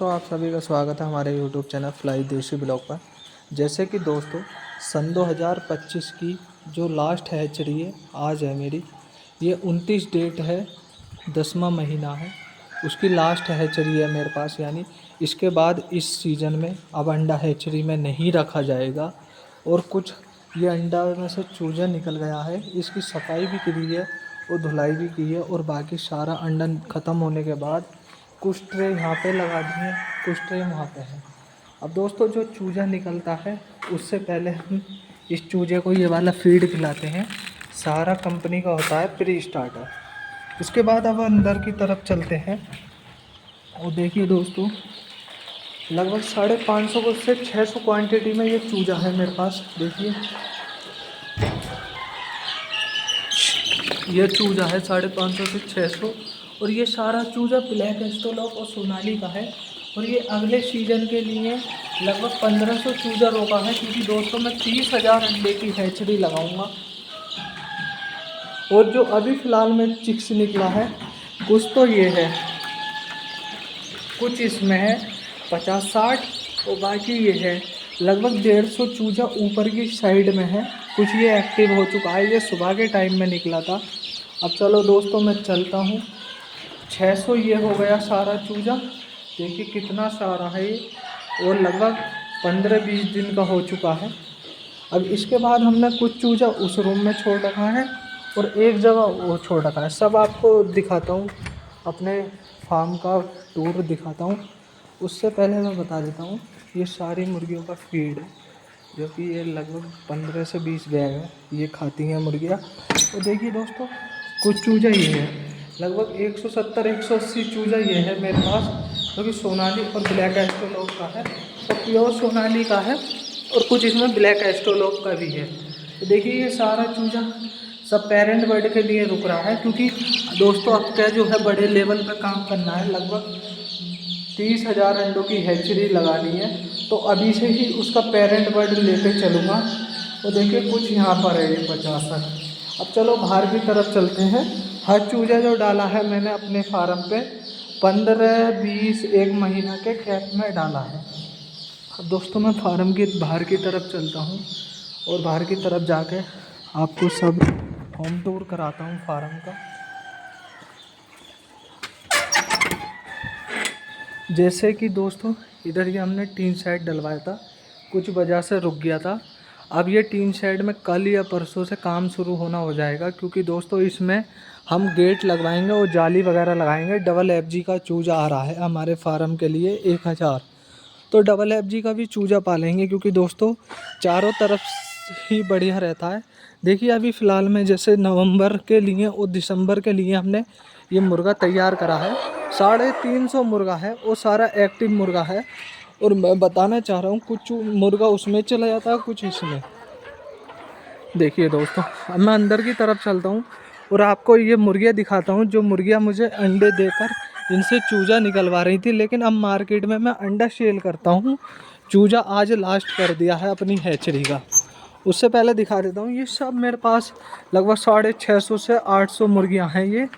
दोस्तों, आप सभी का स्वागत है हमारे यूट्यूब चैनल फ्लाई देशी ब्लॉग पर। जैसे कि दोस्तों, सन 2025 की जो लास्ट हैचरी है आज है मेरी, ये 29 डेट है, 10वां महीना है, उसकी लास्ट हैचरी है मेरे पास। यानी इसके बाद इस सीज़न में अब अंडा हैचरी में नहीं रखा जाएगा। और कुछ ये अंडा में से चूजा निकल गया है, इसकी सफाई भी करी है और धुलाई भी की है। और बाकी सारा अंडा ख़त्म होने के बाद कुछ ट्रे यहाँ पे लगा दिए, कुछ ट्रे वहाँ पे है। अब दोस्तों, जो चूजा निकलता है उससे पहले हम इस चूजे को ये वाला फीड खिलाते हैं। सारा कंपनी का होता है प्री स्टार्टर। उसके बाद अब अंदर की तरफ चलते हैं और देखिए दोस्तों, लगभग 550 से 600 क्वांटिटी में ये चूजा है मेरे पास। देखिए ये चूजा है 550 से 600, और ये सारा चूजा ब्लैक एस्ट्रोलॉप और सोनाली का है। और ये अगले सीज़न के लिए लगभग 1500 चूजा रोका है, क्योंकि दोस्तों मैं 30,000 अंडे की हैचरी लगाऊंगा। और जो अभी फ़िलहाल में चिक्स निकला है, कुछ तो ये है, कुछ इसमें है 50-60, और बाकी ये है लगभग 150 चूजा ऊपर की साइड में है। कुछ ये एक्टिव हो चुका है, ये सुबह के टाइम में निकला था। अब चलो दोस्तों, मैं चलता हूँ। 600 ये हो गया सारा चूजा, देखिए कितना सारा है ये, और लगभग 15-20 दिन का हो चुका है। अब इसके बाद हमने कुछ चूजा उस रूम में छोड़ रखा है और एक जगह वो छोड़ रखा है। सब आपको दिखाता हूँ, अपने फार्म का टूर दिखाता हूँ। उससे पहले मैं बता देता हूँ, ये सारी मुर्गियों का फीड है, जो कि ये लगभग 15 से 20 बैग है, ये खाती हैं मुर्गियाँ। तो देखिए दोस्तों, कुछ चूजा ये है, लगभग 170-180 चूजा ये है मेरे पास, जो कि सोनाली और ब्लैक एस्ट्रोलॉप का है, और प्योर सोनाली का है, और कुछ इसमें ब्लैक एस्ट्रोलॉप का भी है। तो देखिए ये सारा चूजा सब पेरेंट बर्ड के लिए रुक रहा है, क्योंकि दोस्तों अब क्या जो है बड़े लेवल पर काम करना है। लगभग 30,000 अंडों की हैचरी लगानी है, तो अभी से ही उसका पेरेंट बर्ड लेके चलूँगा। तो देखिए कुछ यहाँ पर है ये 50। अब चलो बाहर की तरफ चलते हैं। हर चूजा जो डाला है मैंने अपने फार्म पे 15-20 एक महीना के कैप में डाला है। अब दोस्तों, मैं फार्म के बाहर की तरफ चलता हूँ और बाहर की तरफ जाके आपको सब होम टूर कराता हूँ फार्म का। जैसे कि दोस्तों, इधर ही हमने टीन शेड डलवाया था, कुछ वजह से रुक गया था। अब ये टीन शेड में कल या परसों से काम शुरू होना हो जाएगा, क्योंकि दोस्तों इसमें हम गेट लगवाएंगे और जाली वगैरह लगाएंगे। डबल FG का चूजा आ रहा है हमारे फार्म के लिए 1000, तो डबल FG का भी चूजा पालेंगे, क्योंकि दोस्तों चारों तरफ ही बढ़िया रहता है। देखिए अभी फ़िलहाल में जैसे नवंबर के लिए और दिसंबर के लिए हमने ये मुर्गा तैयार करा है। 350 मुर्गा है, वो सारा एक्टिव मुर्गा है। और मैं बताना चाह रहा हूँ, कुछ मुर्गा उसमें चला जाता है, कुछ इसमें। देखिए दोस्तों, अब मैं अंदर की तरफ चलता हूँ और आपको ये मुर्गियाँ दिखाता हूँ, जो मुर्गियाँ मुझे अंडे देकर इनसे चूजा निकलवा रही थी। लेकिन अब मार्केट में मैं अंडा सेल करता हूँ। चूजा आज लास्ट कर दिया है अपनी हैचरी का। उससे पहले दिखा देता हूँ, ये सब मेरे पास लगभग 650 से 800 मुर्गियाँ हैं ये,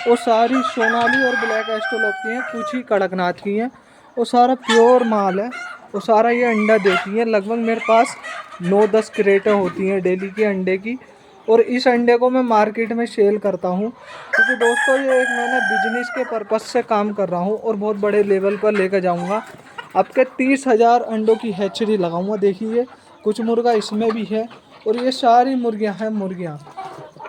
और सारी सोनाली और ब्लैक एस्ट्रोलॉप की हैं, कुछ ही कड़कनाथ की हैं, और सारा प्योर माल है। और सारा ये अंडा देती है। लगभग मेरे पास 9-10 क्रेटें होती हैं डेली के अंडे की, और इस अंडे को मैं मार्केट में सेल करता हूँ, क्योंकि दोस्तों ये एक मैंने बिजनेस के पर्पज़ से काम कर रहा हूँ और बहुत बड़े लेवल पर लेकर जाऊँगा। अब के 30,000 अंडों की हैचरी लगाऊँगा। देखिए कुछ मुर्गा इसमें भी है, और ये सारी मुर्गियाँ हैं। मुर्गियाँ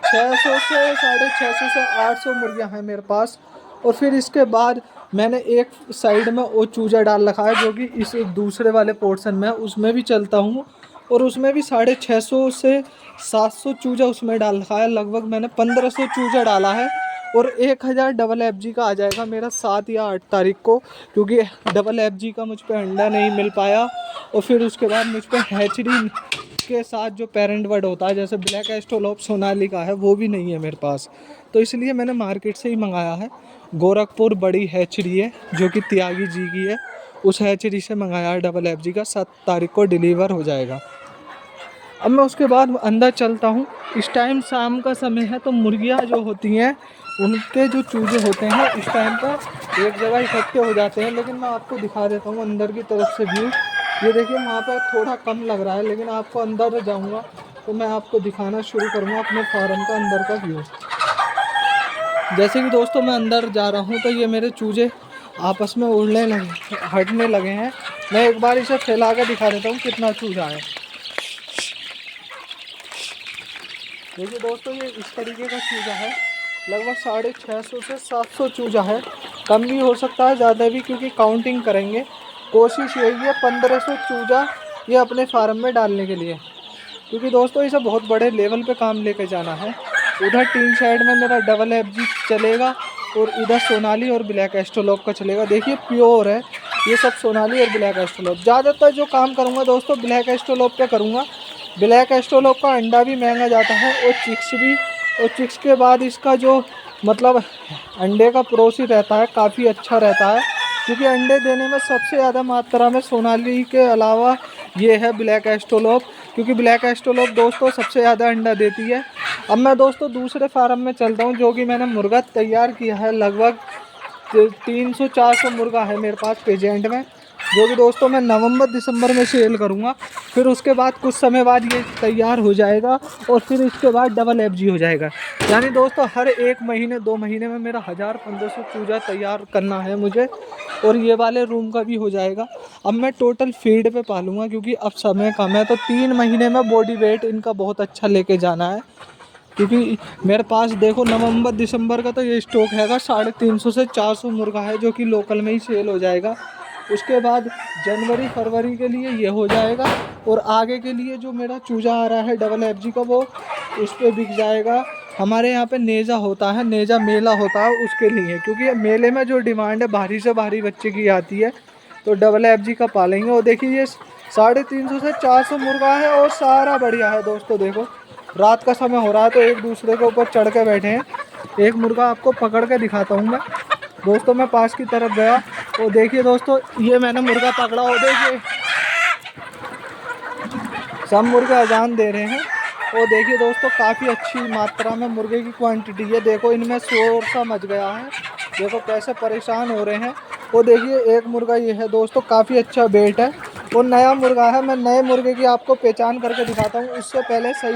600 से 650 से 800 मुर्गियाँ हैं मेरे पास। और फिर इसके बाद मैंने एक साइड में वो चूजा डाल रखा है, जो कि इस दूसरे वाले पोर्शन में है, उसमें भी चलता हूँ, और उसमें भी 650 से 700 चूजा उसमें डाल रखा है। लगभग मैंने 1500 चूजा डाला है, और 1000 डबल FG का आ जाएगा मेरा 7 या 8 तारीख को, क्योंकि डबल FG का मुझ पर अंडा नहीं मिल पाया। और फिर उसके बाद मुझ पर हैचरी के साथ जो पेरेंट बर्ड होता है, जैसे ब्लैक एस्ट्रोलॉप सोनाली का है, वो भी नहीं है मेरे पास। तो इसलिए मैंने मार्केट से ही मंगाया है। गोरखपुर बड़ी हैचरी है, जो कि त्यागी जी की है, उस हैचरी से मंगाया है डबल FG का। 7 तारीख को डिलीवर हो जाएगा। अब मैं उसके बाद अंदर चलता हूँ। इस टाइम शाम का समय है, तो मुर्गियाँ जो होती हैं उनके जो चूजे होते हैं इस टाइम पर एक जगह इकट्ठे हो जाते हैं। लेकिन मैं आपको दिखा देता हूँ अंदर की तरफ से व्यू। ये देखिए वहाँ पर थोड़ा कम लग रहा है, लेकिन आपको अंदर जाऊँगा तो मैं आपको दिखाना शुरू करूँगा अपने फार्म का अंदर का व्यू। जैसे कि दोस्तों मैं अंदर जा रहा हूँ तो ये मेरे चूजे आपस में उड़ने लगे, हटने लगे हैं। मैं एक बार इसे फैला कर दिखा देता हूँ कितना चूजा है। देखिए दोस्तों ये इस तरीके का चूजा है, लगभग 650 से 700 चूजा है। कम भी हो सकता है, ज़्यादा भी, क्योंकि काउंटिंग करेंगे। कोशिश यही है 1500 चूजा ये अपने फार्म में डालने के लिए, क्योंकि दोस्तों इसे बहुत बड़े लेवल पे काम लेके जाना है। उधर टीन साइड में मेरा डबल FG चलेगा और इधर सोनाली और ब्लैक एस्ट्रोलोप का चलेगा। देखिए प्योर है ये सब, सोनाली और ब्लैक एस्ट्रोलोप। ज़्यादातर जो काम करूँगा दोस्तों ब्लैक एस्ट्रोलोप पे करूँगा। ब्लैक एस्ट्रोलोप का अंडा भी महंगा जाता है और चिक्स भी, और चिक्स के बाद इसका जो मतलब अंडे का प्रोसेस रहता है काफ़ी अच्छा रहता है, क्योंकि अंडे देने में सबसे ज़्यादा मात्रा में सोनाली के अलावा ये है ब्लैक एस्ट्रोलोप, क्योंकि ब्लैक एस्ट्रोलोप दोस्तों सबसे ज़्यादा अंडा देती है। अब मैं दोस्तों दूसरे फार्म में चलता हूँ, जो कि मैंने मुर्गा तैयार किया है। लगभग 300-400 मुर्गा है मेरे पास प्रेजेंट में, जो कि दोस्तों मैं नवंबर दिसंबर में सेल करूँगा। फिर उसके बाद कुछ समय बाद ये तैयार हो जाएगा और फिर इसके बाद डबल FG हो जाएगा। यानी दोस्तों हर 1 महीने 2 महीने में मेरा 1000-1500 चूजा तैयार करना है मुझे, और ये वाले रूम का भी हो जाएगा। अब मैं टोटल फीड पे पालूंगा, क्योंकि अब समय कम है, तो 3 महीने में बॉडी वेट इनका बहुत अच्छा लेके जाना है। क्योंकि मेरे पास देखो नवंबर दिसंबर का तो ये स्टॉक हैगा 350 से 400 मुर्गा है, जो कि लोकल में ही सेल हो जाएगा। उसके बाद जनवरी फरवरी के लिए ये हो जाएगा, और आगे के लिए जो मेरा चूजा आ रहा है डबल FG का, वो उस पर बिक जाएगा। हमारे यहाँ पे नेजा होता है, नेजा मेला होता है उसके लिए, क्योंकि मेले में जो डिमांड है भारी से भारी बच्चे की आती है, तो डबल FG का पालेंगे। और देखिए ये 350 से 400 मुर्गा है और सारा बढ़िया है दोस्तों। देखो रात का समय हो रहा है तो एक दूसरे के ऊपर चढ़ के बैठे हैं। एक मुर्गा आपको पकड़ के दिखाता हूँ मैं दोस्तों। मैं पास की तरफ गया, और देखिए दोस्तों ये मैंने मुर्गा पकड़ा, और देखिए सब मुर्गे अजान दे रहे हैं। और देखिए दोस्तों काफ़ी अच्छी मात्रा में मुर्गे की क्वांटिटी है। देखो इनमें शोर सा मच गया है, देखो कैसे परेशान हो रहे हैं। और देखिए एक मुर्गा ये है दोस्तों, काफ़ी अच्छा वेट है, और नया मुर्गा है। मैं नए मुर्गे की आपको पहचान करके दिखाता हूँ, उससे पहले सही